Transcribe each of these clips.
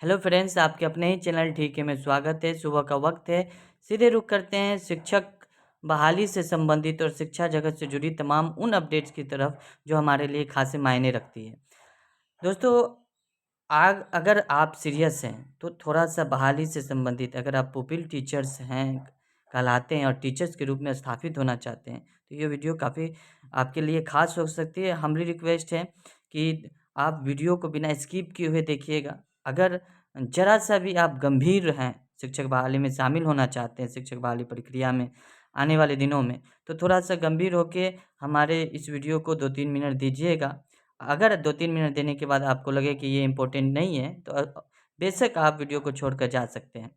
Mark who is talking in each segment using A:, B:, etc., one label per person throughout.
A: Hello friends, आपके अपने ही channel ठीक है में स्वागत है। सुबह का वक्त है। सीधे रुख करते हैं शिक्षक बहाली से संबंधित और शिक्षा जगत से जुड़ी तमाम उन अपडेट्स की तरफ जो हमारे लिए खासे मायने रखती है। दोस्तों, आग अगर आप सीरियस हैं तो थोड़ा-सा बहाली से संबंधित अगर आप पुपिल टीचर्स हैं, कहलाते हैं और टीचर्स के रूप में स्थापित होना चाहते हैं, तो ये वीडियो काफ़ी आपके लिए ख़ास हो सकती है। हम्बली रिक्वेस्ट है कि आप वीडियो को बिना स्किप किए हुए देखिएगा। अगर ज़रा-सा भी आप गंभीर हैं, शिक्षक बहाली में शामिल होना चाहते हैं, शिक्षक बहाली प्रक्रिया में आने वाले दिनों में, तो थोड़ा-सा गंभीर होके हमारे इस वीडियो को 2-3 मिनट दीजिएगा। अगर 2-3 मिनट देने के बाद आपको लगे कि ये इम्पोर्टेंट नहीं है, तो बेशक आप वीडियो को छोड़कर जा सकते हैं।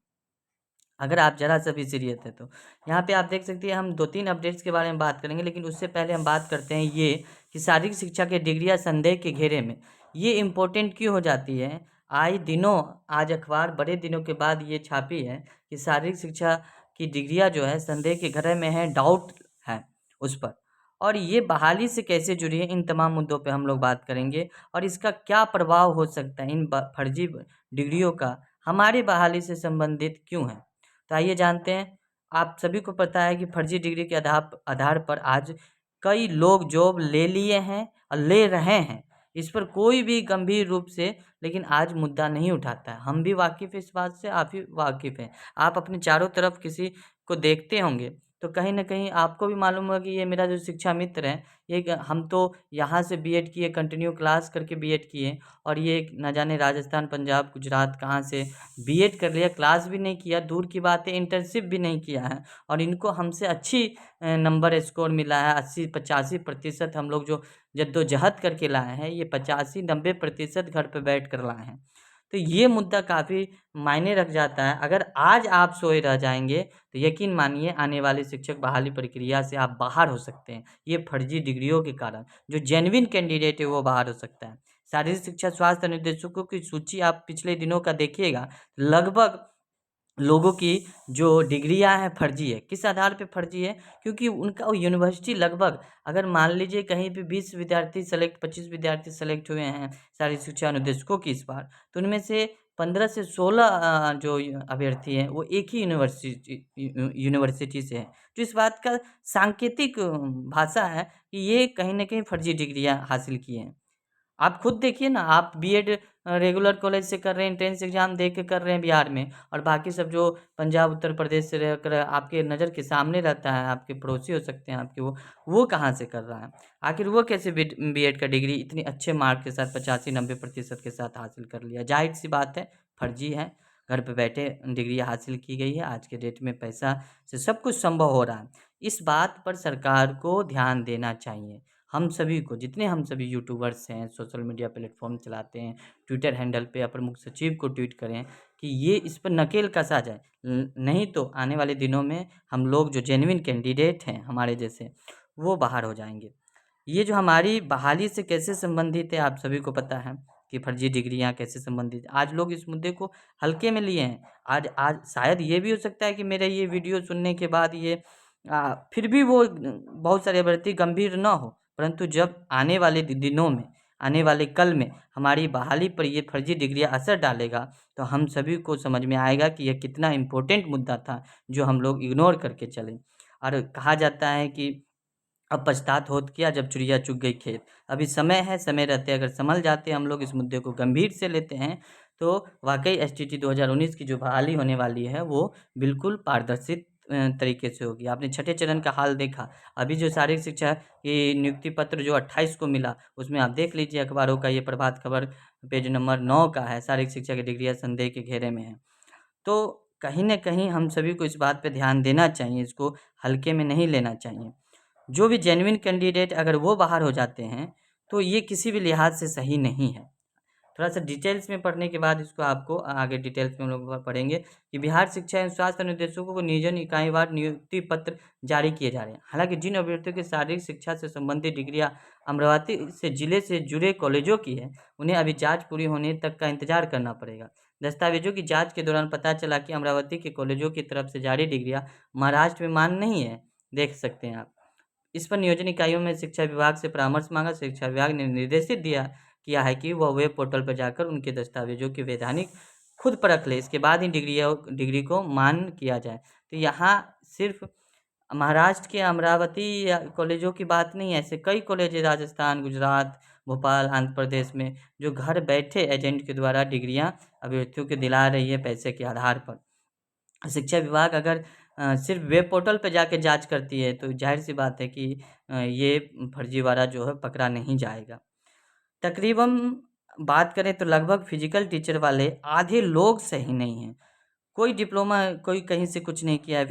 A: अगर आप ज़रा-सा भी सीरियस हैं तो। यहाँ पे आप देख सकते हैं हम 2-3 अपडेट्स के बारे में बात करेंगे, लेकिन उससे पहले हम बात करते हैं ये कि शारीरिक शिक्षा के डिग्रियाँ संदेह के घेरे में। ये इम्पोर्टेंट क्यों हो जाती है? आए दिनों आज अखबार बड़े दिनों के बाद ये छापी है कि शारीरिक शिक्षा की डिग्रियाँ जो है संदेह के घेरे में है, डाउट है उस पर। और ये बहाली से कैसे जुड़ी है, इन तमाम मुद्दों पे हम लोग बात करेंगे और इसका क्या प्रभाव हो सकता है इन फर्जी डिग्रियों का हमारी बहाली से संबंधित क्यों है? तो आइए जानते हैं। आप सभी को पता है कि फर्जी डिग्री के आधार पर आज कई लोग जॉब ले लिए हैं और ले रहे हैं। इस पर कोई भी गंभीर रूप से लेकिन आज मुद्दा नहीं उठाता है। हम भी वाकिफ़ हैं इस बात से, आप भी वाकिफ़ हैं। आप अपने चारों तरफ किसी को देखते होंगे, तो कहीं न कहीं आपको भी मालूम होगा कि ये मेरा जो शिक्षा मित्र है, ये हम तो यहाँ से बीएड किए, कंटिन्यू क्लास करके बीएड किए और ये ना जाने राजस्थान, पंजाब, गुजरात कहाँ से बीएड कर लिया, क्लास भी नहीं किया, दूर की बात है इंटर्नशिप भी नहीं किया है और इनको हमसे अच्छी नंबर स्कोर मिला है। 80-85% हम लोग जो जद्दोजहद करके लाए हैं, ये 85-90% घर पे बैठ कर लाए हैं। तो ये मुद्दा काफ़ी मायने रख जाता है। अगर आज आप सोए रह जाएँगे, तो यकीन मानिए आने वाली शिक्षक बहाली प्रक्रिया से आप बाहर हो सकते हैं। ये फर्जी डिग्रियों के कारण, जो जेन्युइन कैंडिडेट है वो बाहर हो सकता है। शारीरिक शिक्षा स्वास्थ्य निर्देशकों की सूची आप पिछले दिनों का देखिएगा, लगभग लोगों की जो डिग्रियाँ हैं फर्जी है। किस आधार पे फर्जी है? क्योंकि उनका वो यूनिवर्सिटी लगभग अगर मान लीजिए कहीं पे 20 विद्यार्थी सेलेक्ट 25 विद्यार्थी सेलेक्ट हुए हैं शारीरिक शिक्षा अनुदेशकों की इस बार, तो उनमें से 15 से 16 जो अभ्यर्थी हैं वो एक ही यूनिवर्सिटी से हैं। तो इस बात का सांकेतिक भाषा है कि ये कहीं न कहीं फर्जी डिग्रियाँ हासिल किए हैं। आप खुद देखिए ना, आप बीएड रेगुलर कॉलेज से कर रहे हैं, एंट्रेंस एग्ज़ाम दे के कर रहे हैं बिहार में और बाकी सब जो पंजाब, उत्तर प्रदेश से रहकर आपके नज़र के सामने रहता है, आपके पड़ोसी हो सकते हैं आपके वो कहाँ से कर रहा है? आखिर वो कैसे बीएड का डिग्री इतने अच्छे मार्क के साथ 85-90% के साथ हासिल कर लिया? ज़ाहिर-सी बात है, फर्जी है। घर पे बैठे डिग्री हासिल की गई है। आज के डेट में पैसा से सब कुछ संभव हो रहा है। इस बात पर सरकार को ध्यान देना चाहिए। हम सभी को, जितने हम सभी यूट्यूबर्स हैं, सोशल मीडिया प्लेटफ़ॉर्म चलाते हैं, ट्विटर हैंडल पे या प्रमुख सचिव को ट्वीट करें कि ये इस पर नकेल कसा जाए। नहीं तो आने वाले दिनों में हम लोग जो जेन्युइन कैंडिडेट हैं हमारे जैसे, वो बाहर हो जाएँगे। ये जो हमारी बहाली से कैसे संबंधित है, आप सभी को पता है कि फर्जी डिग्रियाँ कैसे संबंधित हैं। आज लोग इस मुद्दे को हल्के में लिए हैं। आज आज शायद ये भी हो सकता है कि मेरा ये वीडियो सुनने के बाद ये फिर भी वो बहुत सारे अभ्यर्थी गंभीर ना हो, परंतु जब आने वाले दिनों में, आने वाले कल में हमारी बहाली पर ये फर्जी डिग्रियाँ असर डालेगा, तो हम सभी को समझ में आएगा कि यह कितना इम्पोर्टेंट मुद्दा था, जो हम लोग इग्नोर करके चले। और कहा जाता है कि अब पछतात होत क्या जब चिड़िया चुग गई खेत। अभी समय है, समय रहते अगर सँभल जाते हम लोग इस मुद्दे को गंभीर से लेते हैं, तो वाक़ई एसटीटी 2019 की जो बहाली होने वाली है, वो बिल्कुल पारदर्शित तरीके से होगी। आपने छठे चरण का हाल देखा। अभी जो शारीरिक शिक्षा की नियुक्ति पत्र जो 28 को मिला, उसमें आप देख लीजिए अखबारों का ये प्रभात खबर पेज नंबर 9 का है, शारीरिक शिक्षा की डिग्रियाँ संदेह के घेरे में है। तो कहीं न कहीं हम सभी को इस बात पे ध्यान देना चाहिए, इसको हल्के में नहीं लेना चाहिए। जो भी जेन्युइन कैंडिडेट अगर वो बाहर हो जाते हैं, तो ये किसी भी लिहाज से सही नहीं है। थोड़ा-सा डिटेल्स में पढ़ने के बाद इसको आपको आगे डिटेल्स में हम लोग पढ़ेंगे कि बिहार शिक्षा एवं स्वास्थ्य निर्देशकों को नियोजन इकाईवार नियुक्ति पत्र जारी किए जा रहे हैं। हालाँकि जिन अभ्यर्थियों की शारीरिक शिक्षा से संबंधित डिग्रियाँ अमरावती से जिले से जुड़े कॉलेजों की है, उन्हें अभी जाँच पूरी होने तक का इंतजार करना पड़ेगा। दस्तावेजों की जाँच के दौरान पता चला कि अमरावती के कॉलेजों की तरफ से जारी डिग्रियाँ महाराष्ट्र में मान्य नहीं है। देख सकते हैं आप। इस पर नियोजन इकाइयों में शिक्षा विभाग से परामर्श मांगा। शिक्षा विभाग ने निर्देशित किया है कि वह वेब पोर्टल पर जाकर उनके दस्तावेजों की वैधानिक खुद परख ले, इसके बाद ही डिग्री को मान किया जाए। तो यहाँ सिर्फ महाराष्ट्र के अमरावती या कॉलेजों की बात नहीं है, ऐसे कई कॉलेज है राजस्थान, गुजरात, भोपाल, आंध्र प्रदेश में, जो घर बैठे एजेंट के द्वारा डिग्रियां अभ्यर्थियों को दिला रही है पैसे के आधार पर। शिक्षा विभाग अगर सिर्फ वेब पोर्टल पे जाके जांच करती है तो जाहिर सी बात है कि ये फर्जीवाड़ा जो है पकड़ा नहीं जाएगा। तकरीबन बात करें तो लगभग फिजिकल टीचर वाले आधे लोग सही नहीं हैं। कोई डिप्लोमा, कोई कहीं से कुछ नहीं किया है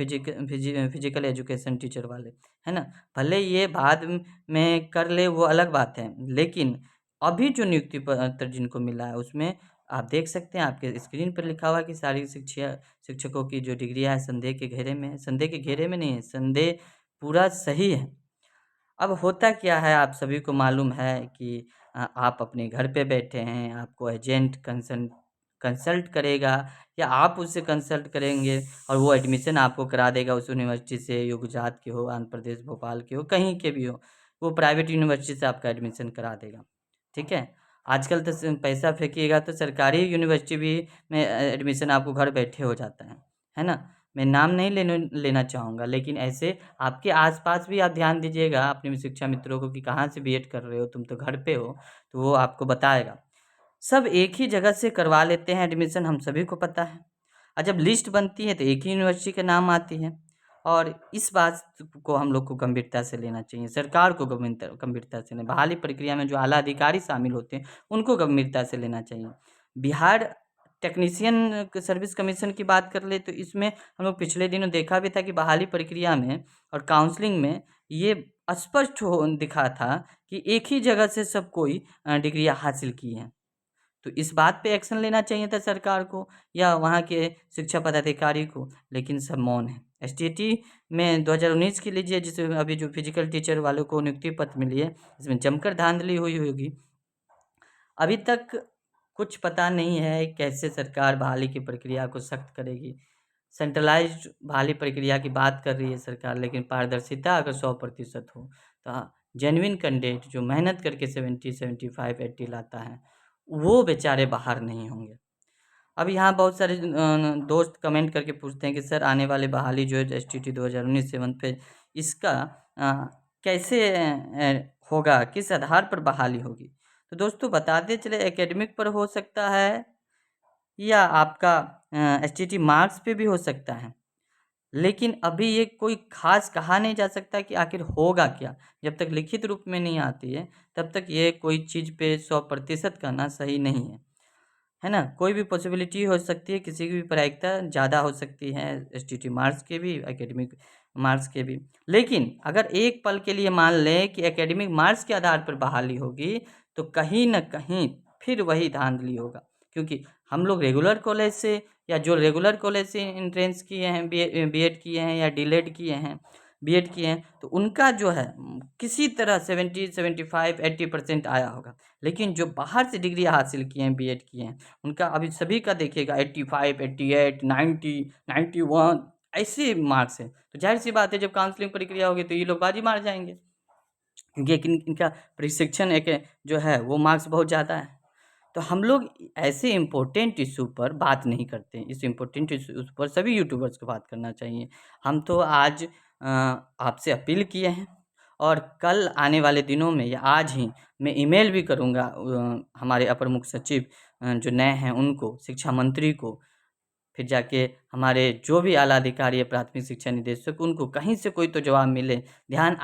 A: फिजिकल एजुकेशन टीचर वाले, है ना? भले ये बाद में कर ले वो अलग बात है, लेकिन अभी जो नियुक्ति पत्र जिनको मिला है उसमें आप देख सकते हैं, आपके स्क्रीन पर लिखा हुआ है कि सारी शिक्षकों की जो डिग्रियाँ हैं संदेह के घेरे में है। संदेह के घेरे में नहीं है, संदेह पूरा सही है। अब होता क्या है, आप सभी को मालूम है कि आप अपने घर पे बैठे हैं, आपको एजेंट कंसल्ट करेगा या आप उससे कंसल्ट करेंगे और वो एडमिशन आपको करा देगा उस यूनिवर्सिटी से, यो गुजरात के हो, आंध्र प्रदेश, भोपाल के हो, कहीं के भी हो, वो प्राइवेट यूनिवर्सिटी से आपका एडमिशन करा देगा। ठीक है? आजकल तो पैसा फेंकिएगा तो सरकारी यूनिवर्सिटी भी में एडमिशन आपको घर बैठे हो जाता है ना? मैं नाम नहीं लेना चाहूँगा, लेकिन ऐसे आपके आसपास भी आप ध्यान दीजिएगा अपने शिक्षा मित्रों को कि कहाँ से बीएड कर रहे हो, तुम तो घर पे हो, तो वो आपको बताएगा। सब एक ही जगह से करवा लेते हैं एडमिशन, हम सभी को पता है। और जब लिस्ट बनती है तो एक ही यूनिवर्सिटी का नाम आती है, और इस बात को हम लोग को गंभीरता से लेना चाहिए, सरकार को गंभीरता से लेना, बहाली प्रक्रिया में जो आला अधिकारी शामिल होते हैं उनको गंभीरता से लेना चाहिए। बिहार टेक्नीशियन सर्विस कमीशन की बात कर ले तो इसमें हम लोग पिछले दिनों देखा भी था कि बहाली प्रक्रिया में और काउंसलिंग में ये स्पष्ट दिखा था कि एक ही जगह से सब कोई डिग्रियां हासिल की हैं। तो इस बात पे एक्शन लेना चाहिए था सरकार को या वहाँ के शिक्षा पदाधिकारी को, लेकिन सब मौन है। एसटीईटी में 2019 की लीजिए, जिसमें अभी जो फिजिकल टीचर वालों को नियुक्ति पत्र मिली है, इसमें जमकर धांधली हुई होगी। अभी तक कुछ पता नहीं है कैसे सरकार बहाली की प्रक्रिया को सख्त करेगी। सेंट्रलाइज्ड बहाली प्रक्रिया की बात कर रही है सरकार, लेकिन पारदर्शिता अगर 100% हो तो जेन्युइन कैंडिडेट जो मेहनत करके 70, 75, 80 लाता है, वो बेचारे बाहर नहीं होंगे। अब यहाँ बहुत सारे दोस्त कमेंट करके पूछते हैं कि सर आने वाले बहाली जो है एसटीटी 2019 7 पे, इसका कैसे होगा, किस आधार पर बहाली होगी? तो दोस्तों बताते चले, एकेडमिक पर हो सकता है या आपका एसटीटी मार्क्स पे भी हो सकता है, लेकिन अभी ये कोई ख़ास कहा नहीं जा सकता कि आखिर होगा क्या। जब तक लिखित रूप में नहीं आती है तब तक ये कोई चीज़ पे 100% कहना सही नहीं है ना? कोई भी पॉसिबिलिटी हो सकती है, किसी की भी प्रायिकता ज़्यादा हो सकती है एसटीटी मार्क्स के भी, एकेडमिक मार्क्स के भी। लेकिन अगर एक पल के लिए मान लें कि एकेडमिक मार्क्स के आधार पर बहाली होगी, तो कहीं न कहीं फिर वही धांधली होगा, क्योंकि हम लोग रेगुलर कॉलेज से या जो रेगुलर कॉलेज से एंट्रेंस किए हैं, बीएड किए हैं या डीलेड किए हैं, बीएड किए हैं, तो उनका जो है किसी तरह 70, 75, 80% आया होगा। लेकिन जो बाहर से डिग्री हासिल किए हैं, बीएड किए हैं, उनका अभी सभी का देखिएगा 85, 88, 90, 91 ऐसे मार्क्स हैं। तो ज़ाहिर-सी बात है जब काउंसलिंग प्रक्रिया होगी तो ये लोग बाजी मार जाएँगे, क्योंकि इनका प्रशिक्षण एक जो है वो मार्क्स बहुत ज़्यादा है। तो हम लोग ऐसे इम्पोर्टेंट इश्यू पर बात नहीं करते हैं। इस इम्पोर्टेंट इश्यूज़ पर सभी यूट्यूबर्स को बात करना चाहिए। हम तो आज आपसे अपील किए हैं, और कल आने वाले दिनों में या आज ही मैं ईमेल भी करूँगा हमारे अपर मुख्य सचिव जो नए हैं उनको, शिक्षा मंत्री को, फिर जाके हमारे जो भी आला अधिकारी है, प्राथमिक शिक्षा निदेशक, उनको कहीं से कोई तो जवाब मिले, ध्यान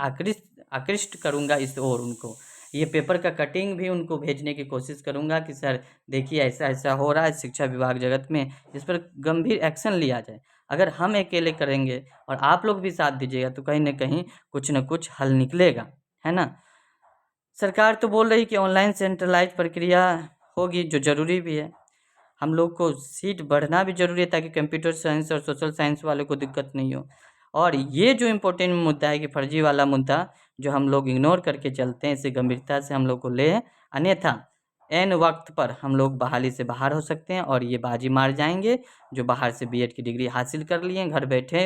A: आकृष्ट करूँगा इस ओर उनको। ये पेपर का कटिंग भी उनको भेजने की कोशिश करूँगा कि सर देखिए ऐसा-ऐसा हो रहा है शिक्षा विभाग जगत में, इस पर गंभीर एक्शन लिया जाए। अगर हम अकेले करेंगे और आप लोग भी साथ दीजिएगा तो कहीं न कहीं कुछ न कुछ हल निकलेगा, है ना? सरकार तो बोल रही कि ऑनलाइन सेंट्रलाइज़्ड प्रक्रिया होगी, जो ज़रूरी भी है। हम लोग को सीट बढ़ना भी ज़रूरी है ताकि कंप्यूटर साइंस और सोशल साइंस वालों को दिक्कत नहीं हो। और ये जो इम्पोर्टेंट मुद्दा है कि फर्जी वाला मुद्दा जो हम लोग इग्नोर करके चलते हैं, इसे गंभीरता से हम लोग को लें, अन्यथा ऐन वक्त पर हम लोग बहाली से बाहर हो सकते हैं और ये बाजी मार जाएंगे जो बाहर से बीएड की डिग्री हासिल कर लिए घर बैठे,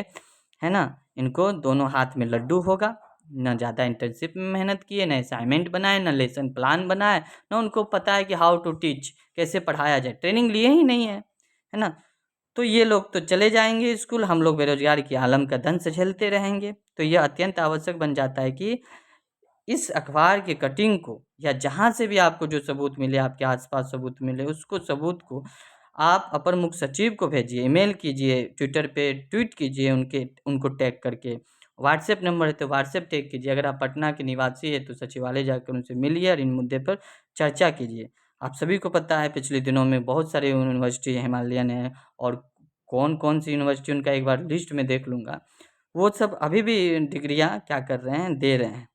A: है ना? इनको दोनों हाथ में लड्डू होगा, न ज़्यादा इंटर्नशिप में मेहनत किए, न असाइनमेंट बनाए, न लेसन प्लान बनाए, न उनको पता है कि हाउ टू टीच, कैसे पढ़ाया जाए, ट्रेनिंग लिए ही नहीं है। है ना? तो ये लोग तो चले जाएँगे स्कूल, हम लोग बेरोज़गार की आलम का दंश झेलते रहेंगे। तो ये अत्यंत आवश्यक बन जाता है कि इस अखबार की कटिंग को या जहाँ से भी आपको जो सबूत मिले, आपके आस-पास सबूत मिले, उसको सबूत को आप अपर मुख्य सचिव को भेजिए, ईमेल कीजिए, ट्विटर पे ट्वीट कीजिए उनको टैग करके। व्हाट्सएप नंबर है तो व्हाट्सएप टैग कीजिए। अगर आप पटना के निवासी हैं तो सचिवालय जाकर उनसे मिलिए और इन मुद्दे पर चर्चा कीजिए। आप सभी को पता है पिछले दिनों में बहुत सारे यूनिवर्सिटी हिमालयन है और कौन-कौन सी यूनिवर्सिटी उनका एक बार लिस्ट में देख लूँगा। वो सब अभी भी डिग्रियाँ क्या कर रहे हैं, दे रहे हैं।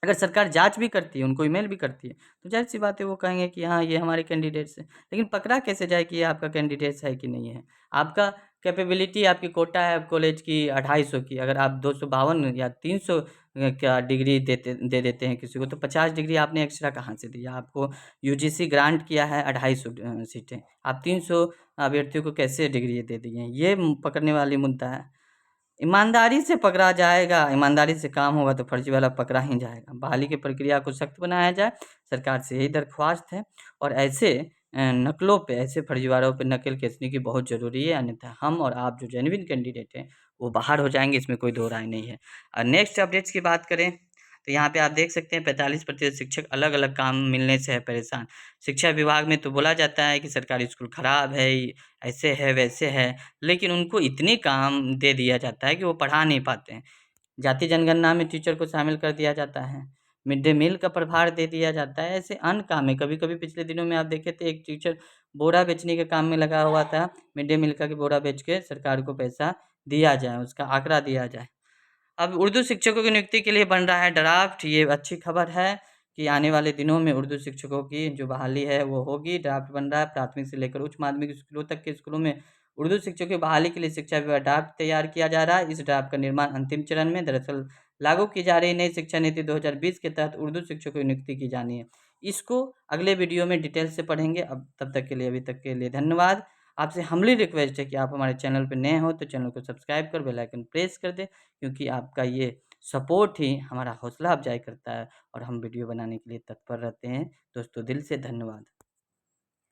A: अगर सरकार जाँच भी करती है, उनको ईमेल भी करती है, तो ज़ाहिर-सी बात है वो कहेंगे कि हाँ, ये हमारे कैंडिडेट्स हैं। लेकिन पकड़ा कैसे जाए कि ये आपका कैंडिडेट्स है कि नहीं है? आपका कैपेबिलिटी आपकी कोटा है कॉलेज की 250 की, अगर आप 252 या 300 क्या डिग्री दे देते हैं किसी को, तो 50 डिग्री आपने एक्स्ट्रा कहाँ से दिया? आपको यूजीसी ग्रांट किया है 250 सीटें, आप 300 अभ्यर्थियों को कैसे डिग्री दे दिए हैं? ये पकड़ने वाली मुद्दा है। ईमानदारी से पकड़ा जाएगा, ईमानदारी से काम होगा तो फर्जी वाला पकड़ा ही जाएगा। बहाली की प्रक्रिया को सख्त बनाया जाए, सरकार से यही दरख्वास्त है और ऐसे नकलों पे, ऐसे फर्जीवाड़ों पे नकेल कसने की बहुत ज़रूरी है, अन्यथा हम और आप जो जेन्युइन कैंडिडेट हैं, वो बाहर हो जाएँगे, इसमें कोई दो राय नहीं है। नेक्स्ट अपडेट्स की बात करें, तो यहाँ पे आप देख सकते हैं 45% शिक्षक अलग-अलग काम मिलने से है परेशान। शिक्षा विभाग में तो बोला जाता है कि सरकारी स्कूल खराब है, ऐसे है, वैसे है, लेकिन उनको इतने काम दे दिया जाता है कि वो पढ़ा नहीं पाते हैं। जाति जनगणना में टीचर को शामिल कर दिया जाता है, मिड डे मील का प्रभार दे दिया जाता है, ऐसे अन्य काम है। कभी-कभी पिछले दिनों में आप देखे थे एक टीचर बोरा बेचने के काम में लगा हुआ था, मिड डे मील का कि बोरा बेच के सरकार को पैसा दिया जाए, उसका आँकड़ा दिया जाए। अब उर्दू शिक्षकों की नियुक्ति के लिए बन रहा है ड्राफ्ट, ये अच्छी खबर है कि आने वाले दिनों में उर्दू शिक्षकों की जो बहाली है वो होगी। ड्राफ्ट बन रहा है, प्राथमिक से लेकर उच्च माध्यमिक स्कूलों तक के स्कूलों में उर्दू शिक्षकों की बहाली के लिए शिक्षा विभाग ड्राफ्ट तैयार किया जा रहा है। इस ड्राफ्ट का निर्माण अंतिम चरण में, दरअसल लागू की जा रही नई शिक्षा नीति 2020 के तहत उर्दू शिक्षकों की नियुक्ति की जानी है। इसको अगले वीडियो में डिटेल से पढ़ेंगे। अब तब तक के लिए, अभी तक के लिए धन्यवाद। आपसे हम्बली रिक्वेस्ट है कि आप हमारे चैनल पे नए हो तो चैनल को सब्सक्राइब कर बेल आइकन प्रेस कर दें, क्योंकि आपका ये सपोर्ट ही हमारा हौसला अफ़ज़ाई करता है और हम वीडियो बनाने के लिए तत्पर रहते हैं। दोस्तों, दिल से धन्यवाद।